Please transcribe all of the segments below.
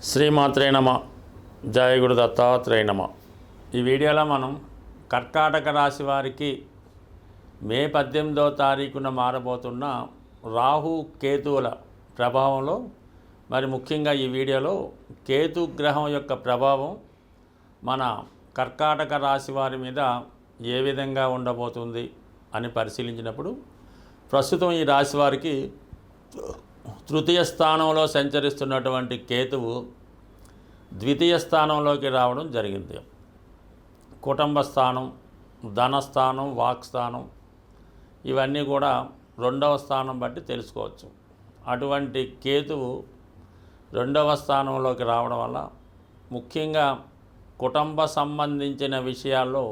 శ్రీమాత్రే నమ. జయ గురు దత్తాత్రేయ నమ. ఈ వీడియోలో మనం కర్కాటక రాశి వారికి మే 18వ తారీఖున మారబోతున్న రాహు కేతువుల ప్రభావంలో మరి ముఖ్యంగా ఈ వీడియోలో కేతు గ్రహం యొక్క ప్రభావం మన కర్కాటక రాశి వారి మీద ఏ విధంగా ఉండబోతుంది అని పరిశీలించినప్పుడు ప్రస్తుతం ఈ రాశి వారికి తృతీయ స్థానంలో సంచరిస్తున్నటువంటి కేతువు ద్వితీయ స్థానంలోకి రావడం జరిగింది. కుటుంబ స్థానం, ధనస్థానం, వాక్స్థానం ఇవన్నీ కూడా రెండవ స్థానం బట్టి తెలుసుకోవచ్చు. అటువంటి కేతువు రెండవ స్థానంలోకి రావడం వల్ల ముఖ్యంగా కుటుంబ సంబంధించిన విషయాల్లో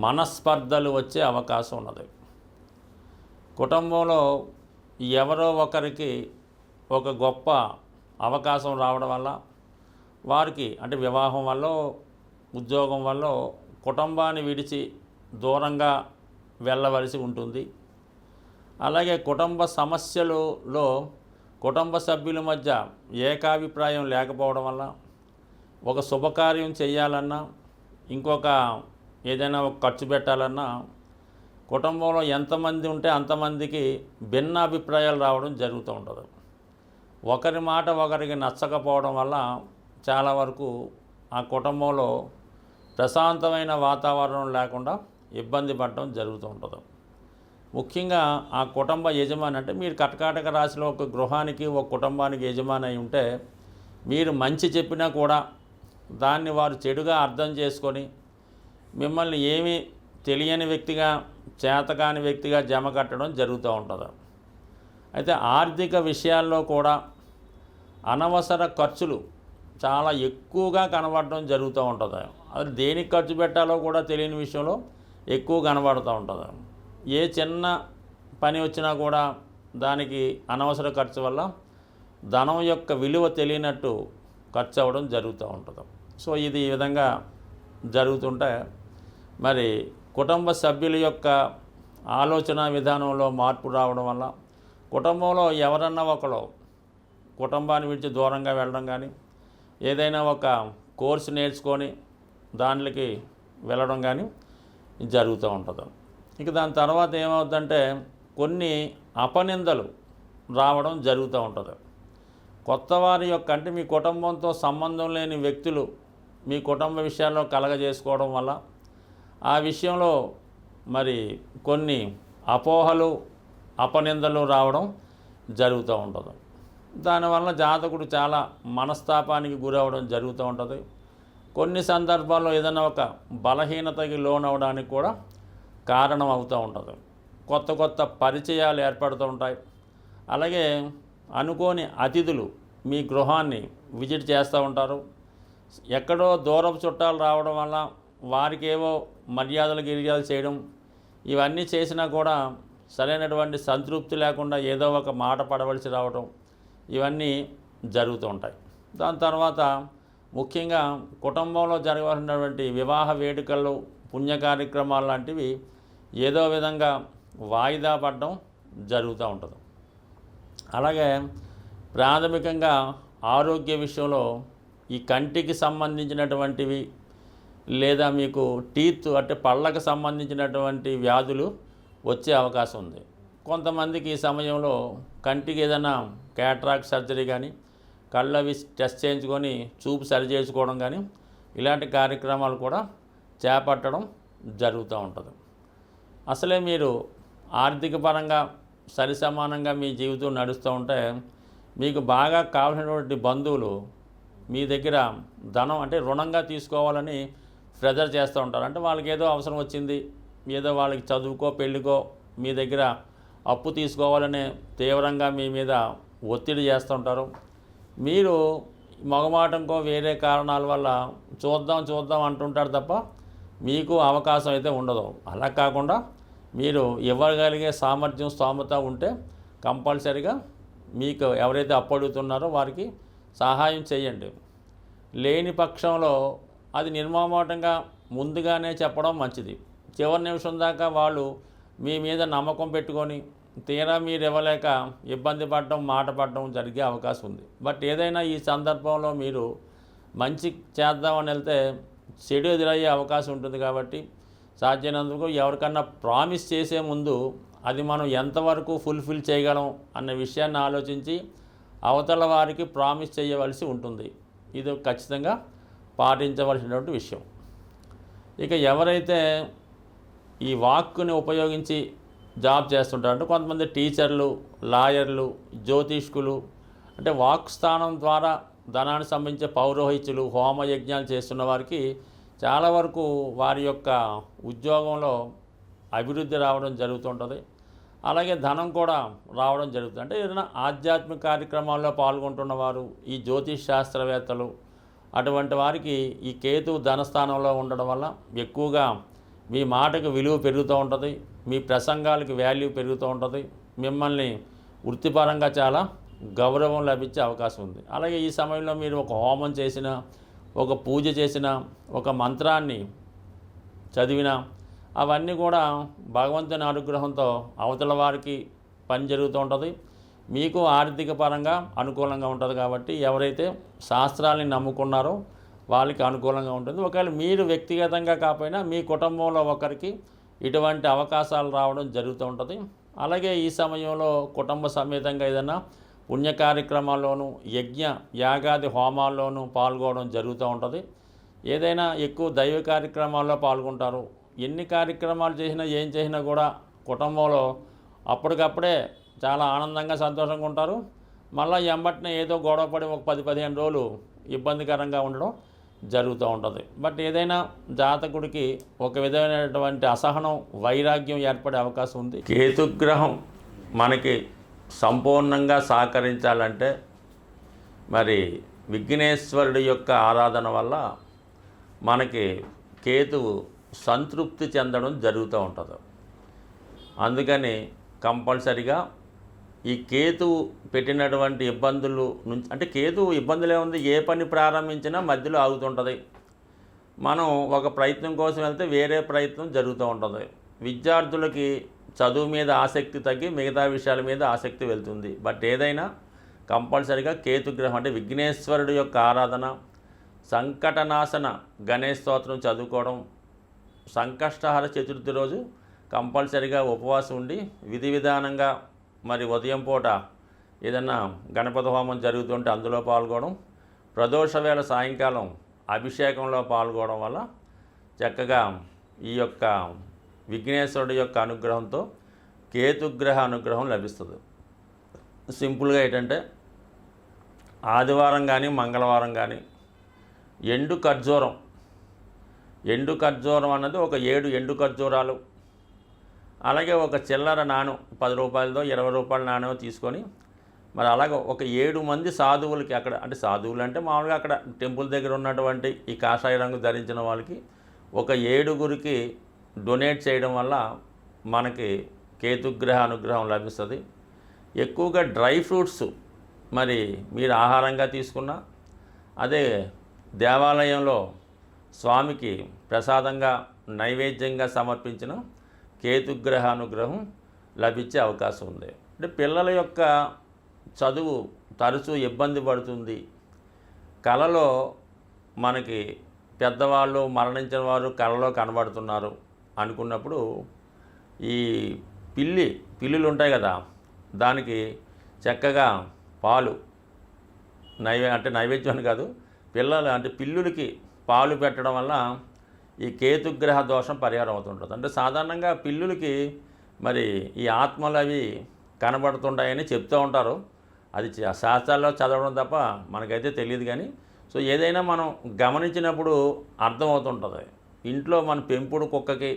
మనస్పర్ధలు వచ్చే అవకాశం ఉన్నది. కుటుంబంలో ఎవరో ఒకరికి ఒక గొప్ప అవకాశం రావడం వల్ల వారికి అంటే వివాహం వల్ల, ఉద్యోగం వల్ల కుటుంబాన్ని విడిచి దూరంగా వెళ్ళవలసి ఉంటుంది. అలాగే కుటుంబ సమస్యలలో కుటుంబ సభ్యుల మధ్య ఏకాభిప్రాయం లేకపోవడం వల్ల ఒక శుభకార్యం చేయాలన్నా, ఇంకొక ఏదైనా ఒక ఖర్చు పెట్టాలన్నా కుటుంబంలో ఎంతమంది ఉంటే అంతమందికి భిన్న అభిప్రాయాలు రావడం జరుగుతూ ఉంటుంది. ఒకరి మాట ఒకరికి నచ్చకపోవడం వల్ల చాలా వరకు ఆ కుటుంబంలో ప్రశాంతమైన వాతావరణం లేకుండా ఇబ్బంది పడడం జరుగుతూ ఉంటుంది. ముఖ్యంగా ఆ కుటుంబ యజమాని అంటే మీరు కర్కాటక రాశిలో ఒక గృహానికి, ఒక కుటుంబానికి యజమాని అయి ఉంటే మీరు మంచి చెప్పినా కూడా దాన్ని వారు చెడుగా అర్థం చేసుకొని మిమ్మల్ని ఏమీ తెలియని వ్యక్తిగా, చేతకాని వ్యక్తిగా జమ కట్టడం జరుగుతూ ఉంటుంది. అయితే ఆర్థిక విషయాల్లో కూడా అనవసర ఖర్చులు చాలా ఎక్కువగా కనబడడం జరుగుతూ ఉంటుంది. అది దేనికి ఖర్చు పెట్టాలో కూడా తెలియని విషయంలో ఎక్కువ కనబడుతూ ఉంటుంది. ఏ చిన్న పని వచ్చినా కూడా దానికి అనవసర ఖర్చు వల్ల ధనం యొక్క విలువ తెలియనట్టు ఖర్చు అవ్వడం జరుగుతూ ఉంటుంది. సో ఇది ఈ విధంగా జరుగుతుంటే మరి కుటుంబ సభ్యుల యొక్క ఆలోచన విధానంలో మార్పు రావడం వల్ల కుటుంబంలో ఎవరన్నా ఒకరు కుటుంబాన్ని విడిచి దూరంగా వెళ్ళడం కానీ, ఏదైనా ఒక కోర్సు నేర్చుకొని దాంట్లోకి వెళ్ళడం కానీ జరుగుతూ ఉంటుంది. ఇక దాని తర్వాత ఏమవుతుందంటే కొన్ని అపనిందలు రావడం జరుగుతూ ఉంటుంది. కొత్త వారి యొక్క అంటే మీ కుటుంబంతో సంబంధం లేని వ్యక్తులు మీ కుటుంబ విషయాల్లో కలగజేసుకోవడం వల్ల ఆ విషయంలో మరి కొన్ని అపోహలు, అపనిందలు రావడం జరుగుతూ ఉంటుంది. దానివల్ల జాతకుడు చాలా మనస్తాపానికి గురవడం జరుగుతూ ఉంటుంది. కొన్ని సందర్భాల్లో ఏదైనా ఒక బలహీనతకి లోనవడానికి కూడా కారణం అవుతూ ఉంటుంది. కొత్త కొత్త పరిచయాలు ఏర్పడుతూ ఉంటాయి. అలాగే అనుకోని అతిథులు మీ గృహాన్ని విజిట్ చేస్తూ ఉంటారు. ఎక్కడో దూరపు చుట్టాలు రావడం వల్ల వారికేవో మర్యాదలు గిర్యాదలు చేయడం, ఇవన్నీ చేసినా కూడా సరైనటువంటి సంతృప్తి లేకుండా ఏదో ఒక మాట పడవలసి రావడం ఇవన్నీ జరుగుతూ ఉంటాయి. దాని తర్వాత ముఖ్యంగా కుటుంబంలో జరగవలసినటువంటి వివాహ వేడుకలు, పుణ్య కార్యక్రమాలు లాంటివి ఏదో విధంగా వాయిదా పడడం జరుగుతూ ఉంటుంది. అలాగే ప్రాథమికంగా ఆరోగ్య విషయంలో ఈ కంటికి సంబంధించినటువంటివి లేదా మీకు టీత్ అంటే పళ్ళకు సంబంధించినటువంటి వ్యాధులు వచ్చే అవకాశం ఉంది. కొంతమందికి ఈ సమయంలో కంటికి ఏదైనా క్యాట్రాక్ట్ సర్జరీ కానీ, కళ్ళవి టెస్ట్ చేయించుకొని చూపు సరి చేసుకోవడం కానీ ఇలాంటి కార్యక్రమాలు కూడా చేపట్టడం జరుగుతూ ఉంటుంది. అసలే మీరు ఆర్థిక పరంగా సరిసమానంగా మీ జీవితం నడుస్తూ ఉంటే మీకు బాగా కావాల్సినటువంటి బంధువులు మీ దగ్గర ధనం అంటే రుణంగా తీసుకోవాలని ప్రెజర్ చేస్తూ ఉంటారు. అంటే వాళ్ళకి ఏదో అవసరం వచ్చింది, ఏదో వాళ్ళకి చదువుకో పెళ్ళికో మీ దగ్గర అప్పు తీసుకోవాలని తీవ్రంగా మీ మీద ఒత్తిడి చేస్తూ ఉంటారు. మీరు మొగమాటంకో వేరే కారణాల వల్ల చూద్దాం అంటుంటారు తప్ప మీకు అవకాశం అయితే ఉండదు. అలా కాకుండా మీరు ఇవ్వగలిగే సామర్థ్యం, స్తోమత ఉంటే కంపల్సరీగా మీకు ఎవరైతే అప్పు అడుగుతున్నారో వారికి సహాయం చేయండి. లేని పక్షంలో అది నిర్మమాటంగా ముందుగానే చెప్పడం మంచిది. చివరి నిమిషం దాకా వాళ్ళు మీ మీద నమ్మకం పెట్టుకొని తీరా మీరు ఇవ్వలేక ఇబ్బంది పడడం, మాట పడడం జరిగే అవకాశం ఉంది. బట్ ఏదైనా ఈ సందర్భంలో మీరు మంచి చేద్దామని వెళ్తే చెడు ఎదురయ్యే అవకాశం ఉంటుంది. కాబట్టి సాధ్యమైనందుకు ఎవరికన్నా ప్రామిస్ చేసే ముందు అది మనం ఎంతవరకు ఫుల్ఫిల్ చేయగలం అన్న విషయాన్ని ఆలోచించి అవతల వారికి ప్రామిస్ చేయవలసి ఉంటుంది. ఇది ఖచ్చితంగా పాటించవలసినటువంటి విషయం. ఇక ఎవరైతే ఈ వాక్కుని ఉపయోగించి జాబ్ చేస్తుంటారంటే కొంతమంది టీచర్లు, లాయర్లు, జ్యోతిష్కులు, అంటే వాక్ స్థానం ద్వారా ధనానికి సంబంధించే పౌరోహిత్యులు, హోమయజ్ఞాలు చేస్తున్న వారికి చాలా వరకు వారి యొక్క ఉద్యోగంలో అభివృద్ధి రావడం జరుగుతుంటుంది. అలాగే ధనం కూడా రావడం జరుగుతుంది. అంటే ఏదైనా ఆధ్యాత్మిక కార్యక్రమాల్లో పాల్గొంటున్నవారు, ఈ జ్యోతిష్ శాస్త్రవేత్తలు, అటువంటి వారికి ఈ కేతు ధనస్థానంలో ఉండడం వల్ల ఎక్కువగా మీ మాటకు విలువ పెరుగుతూ ఉంటుంది, మీ ప్రసంగాలకి వాల్యూ పెరుగుతూ ఉంటుంది, మిమ్మల్ని వృత్తిపరంగా చాలా గౌరవం లభించే అవకాశం ఉంది. అలాగే ఈ సమయంలో మీరు ఒక హోమం చేసిన, ఒక పూజ చేసిన, ఒక మంత్రాన్ని చదివిన అవన్నీ కూడా భగవంతుని అనుగ్రహంతో అవతల వారికి పని జరుగుతూ ఉంటుంది, మీకు ఆర్థిక పరంగా అనుకూలంగా ఉంటుంది. కాబట్టి ఎవరైతే శాస్త్రాలని నమ్ముకున్నారో వాళ్ళకి అనుకూలంగా ఉంటుంది. ఒకవేళ మీరు వ్యక్తిగతంగా కాకపోయినా మీ కుటుంబంలో ఒకరికి ఇటువంటి అవకాశాలు రావడం జరుగుతూ ఉంటుంది. అలాగే ఈ సమయంలో కుటుంబ సమేతంగా ఏదైనా పుణ్య కార్యక్రమాల్లోనూ, యజ్ఞ యాగాది హోమాల్లోనూ పాల్గొనడం జరుగుతూ ఉంటుంది. ఏదైనా ఎక్కువ దైవ కార్యక్రమాల్లో పాల్గొంటారు. ఎన్ని కార్యక్రమాలు చేసినా, ఏం చేసినా కూడా కుటుంబంలో అప్పటికప్పుడే చాలా ఆనందంగా, సంతోషంగా ఉంటారు. మళ్ళీ ఎంబటినే ఏదో గొడవపడి ఒక 10-15 రోజులు ఇబ్బందికరంగా ఉండడం జరుగుతూ ఉంటుంది. బట్ ఏదైనా జాతకుడికి ఒక విధమైనటువంటి అసహనం, వైరాగ్యం ఏర్పడే అవకాశం ఉంది. కేతుగ్రహం మనకి సంపూర్ణంగా సహకరించాలంటే మరి విఘ్నేశ్వరుడి యొక్క ఆరాధన వల్ల మనకి కేతువు సంతృప్తి చెందడం జరుగుతూ ఉంటుంది. అందుకని కంపల్సరిగా ఈ కేతువు పెట్టినటువంటి ఇబ్బందులు నుంచి, అంటే కేతువు ఇబ్బందులు ఏముంది, ఏ పని ప్రారంభించినా మధ్యలో ఆగుతుంటుంది. మనం ఒక ప్రయత్నం కోసం వెళ్తే వేరే ప్రయత్నం జరుగుతూ ఉంటుంది. విద్యార్థులకి చదువు మీద ఆసక్తి తగ్గి మిగతా విషయాల మీద ఆసక్తి వెళ్తుంది. బట్ ఏదైనా కంపల్సరిగా కేతుగ్రహం అంటే విఘ్నేశ్వరుడు యొక్క ఆరాధన, సంకటనాశన గణేష్ స్తోత్రం చదువుకోవడం, సంకష్టహర చతుర్థి రోజు కంపల్సరిగా ఉపవాసం ఉండి విధి విధానంగా మరి ఉదయం పూట ఏదన్నా గణపతి హోమం జరుగుతుంటే అందులో పాల్గొనడం, ప్రదోష వేళ సాయంకాలం అభిషేకంలో పాల్గొనడం వల్ల చక్కగా ఈ యొక్క విఘ్నేశ్వరుడి యొక్క అనుగ్రహంతో కేతుగ్రహ అనుగ్రహం లభిస్తుంది. సింపుల్గా ఏంటంటే ఆదివారం కానీ మంగళవారం కానీ ఎండు ఖర్జూరం అన్నది ఒక 7 ఎండు ఖర్జూరాలు, అలాగే ఒక చిల్లర నాణం 10 రూపాయలదో 20 రూపాయల నాణ్యం తీసుకొని మరి అలాగే ఒక 7 మంది సాధువులకి, అక్కడ అంటే సాధువులు అంటే మామూలుగా అక్కడ టెంపుల్ దగ్గర ఉన్నటువంటి ఈ కాషాయ రంగు ధరించిన వాళ్ళకి ఒక 7గురికి డొనేట్ చేయడం వల్ల మనకి కేతుగ్రహ అనుగ్రహం లభిస్తుంది. ఎక్కువగా డ్రై ఫ్రూట్స్ మరి మీరు ఆహారంగా తీసుకున్న, అదే దేవాలయంలో స్వామికి ప్రసాదంగా నైవేద్యంగా సమర్పించిన కేతుగ్రహ అనుగ్రహం లభించే అవకాశం ఉంది. అంటే పిల్లల యొక్క చదువు తరచూ ఇబ్బంది పడుతుంది. కలలో మనకి పెద్దవాళ్ళు, మరణించిన వారు కలలో కనబడుతున్నారు అనుకున్నప్పుడు ఈ పిల్లులు ఉంటాయి కదా, దానికి చక్కగా పాలు నైవేద్యం అని కాదు, పిల్లులకి పాలు పెట్టడం వల్ల ఈ కేతుగ్రహ దోషం పరిహారం అవుతుంటుంది. అంటే సాధారణంగా పిల్లులకి మరి ఈ ఆత్మలు అవి కనబడుతుంటాయని చెప్తూ ఉంటారు. అది శాస్త్రాల్లో చదవడం తప్ప మనకైతే తెలియదు. కానీ సో ఏదైనా మనం గమనించినప్పుడు అర్థమవుతుంటుంది. ఇంట్లో మన పెంపుడు కుక్కకి,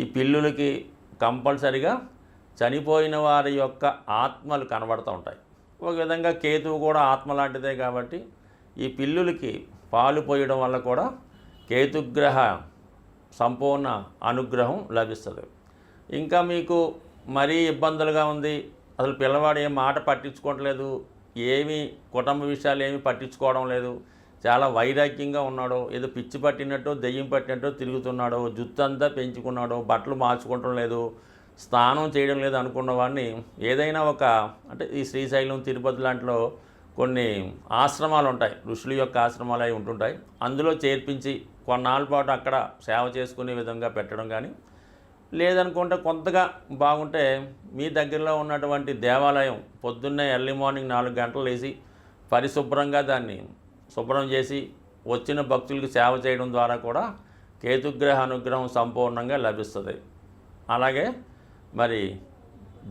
ఈ పిల్లులకి కంపల్సరిగా చనిపోయిన వారి యొక్క ఆత్మలు కనబడుతూ ఉంటాయి. ఒక విధంగా కేతువు కూడా ఆత్మ లాంటిదే. కాబట్టి ఈ పిల్లులకి పాలు పోయడం వల్ల కూడా కేతుగ్రహ సంపూర్ణ అనుగ్రహం లభిస్తుంది. ఇంకా మీకు మరీ ఇబ్బందులుగా ఉంది, అసలు పిల్లవాడు ఏం మాట పట్టించుకోవట్లేదు, ఏమీ కుటుంబ విషయాలు ఏమీ పట్టించుకోవడం లేదు, చాలా వైరాగ్యంగా ఉన్నాడు, ఏదో పిచ్చి పట్టినట్టు దెయ్యం పట్టినట్టు తిరుగుతున్నాడు, జుత్తు అంతా పెంచుకున్నాడు, బట్టలు మార్చుకోవటం లేదు, స్నానం చేయడం లేదు అనుకున్న వాడిని ఏదైనా ఒక అంటే ఈ శ్రీశైలం తిరుపతి లాంటిలో కొన్ని ఆశ్రమాలు ఉంటాయి, ఋషుల యొక్క ఆశ్రమాలు అవి ఉంటుంటాయి, అందులో చేర్పించి కొన్నాళ్ళ పాటు అక్కడ సేవ చేసుకునే విధంగా పెట్టడం కానీ, లేదనుకుంటే కొంతగా బాగుంటే మీ దగ్గరలో ఉన్నటువంటి దేవాలయం పొద్దున్నే ఎర్లీ మార్నింగ్ 4 గంటలు లేచి పరిశుభ్రంగా దాన్ని శుభ్రం చేసి వచ్చిన భక్తులకు సేవ చేయడం ద్వారా కూడా కేతుగ్రహ అనుగ్రహం సంపూర్ణంగా లభిస్తుంది. అలాగే మరి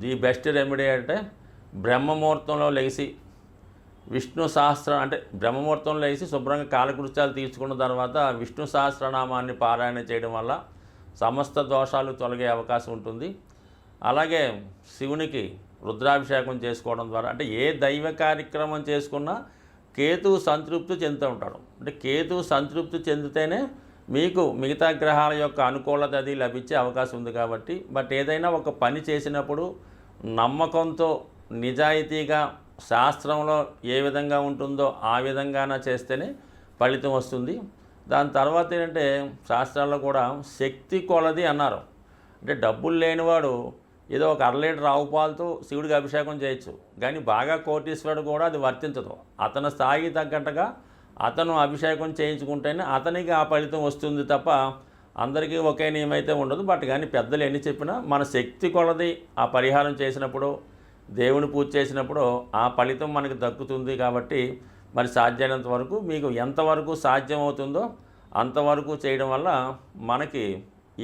ది బెస్ట్ రెమెడీ అంటే బ్రహ్మముహూర్తంలో లేచి విష్ణు సహస్ర అంటే బ్రహ్మముహూర్తంలో లేచి శుభ్రంగా కాలకృత్యాలు తీర్చుకున్న తర్వాత విష్ణు సహస్రనామాన్ని పారాయణ చేయడం వల్ల సమస్త దోషాలు తొలగే అవకాశం ఉంటుంది. అలాగే శివునికి రుద్రాభిషేకం చేసుకోవడం ద్వారా అంటే ఏ దైవ కార్యక్రమం చేసుకున్నా కేతువు సంతృప్తి చెందుతూ ఉంటాడు. అంటే కేతువు సంతృప్తి చెందితేనే మీకు మిగతా గ్రహాల యొక్క అనుకూలత అది లభించే అవకాశం ఉంది కాబట్టి, బట్ ఏదైనా ఒక పని చేసినప్పుడు నమ్మకంతో నిజాయితీగా శాస్త్రంలో ఏ విధంగా ఉంటుందో ఆ విధంగానే చేస్తేనే ఫలితం వస్తుంది. దాని తర్వాత ఏంటంటే శాస్త్రాల్లో కూడా శక్తి కొలది అన్నారు. అంటే డబ్బులు లేనివాడు ఏదో ఒక 1/2 లీటర్ ఆవు పాలతో శివుడికి అభిషేకం చేయొచ్చు, కానీ బాగా కోటీశ్వరుడు కూడా అది వర్తించదు. అతని స్థాయికి తగ్గట్టుగా అతను అభిషేకం చేయించుకుంటేనే అతనికి ఆ ఫలితం వస్తుంది తప్ప అందరికీ ఒకే నియమం అయితే ఉండదు. బట్ కానీ పెద్దలు ఎన్ని చెప్పినా మన శక్తి కొలది ఆ పరిహారం చేసినప్పుడు, దేవుని పూజ చేసినప్పుడు ఆ ఫలితం మనకి దక్కుతుంది. కాబట్టి మరి సాధ్యమైనంత వరకు మీకు ఎంతవరకు సాధ్యం అవుతుందో అంతవరకు చేయడం వల్ల మనకి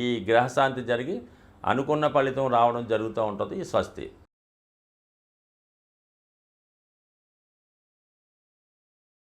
ఈ గ్రహశాంతి జరిగి అనుకున్న ఫలితం రావడం జరుగుతూ ఉంటుంది. స్వస్తి.